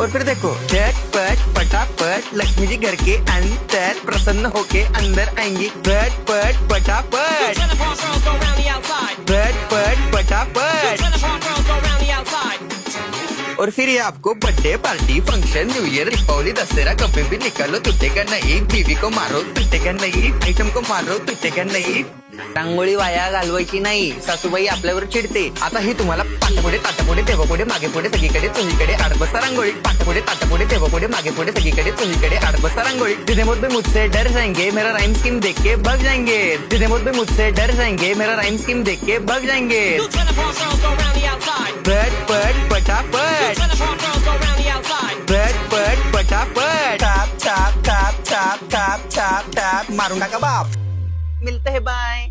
और फिर देखो झटपट पटापट लक्ष्मी जी घर के अंदर प्रसन्न होके अंदर आएंगी। झटपट पटापट झटपट पटापट। और फिर ये आपको birthday party function new year Deepawali Dussehra कभी भी निकालो टूटेगा नहीं। बीवी को मारो टूटेगा नहीं, आइटम को मारो टूटेगा नहीं। रांगोळी वाया घालवायची नाही, सासूबाई आपल्यावर चिडते। आता ही तुम्हाला पाठपुढे ताटपुढे तेव्हापुढे मागे पुढे सगळीकडे चोहीकडे आडबस्ता रांगोळी। पाठपुढे ताटपुढे तेव्हापुढे मागे पुढे सगळीकडे चोहीकडे आडबस्ता रांगोळी। जितने मुझसे मुझसे डर जाएंगे मेरा राइम स्कीम देख के भाग जाएंगे। जितने मुझसे मुझसे डर जाएंगे मेरा राइम स्कीम देख के भाग जाएंगे। झटपट पटापट झटपट पटापट top top top top top top top मारून टाका बाप। मिलते हैं बाय।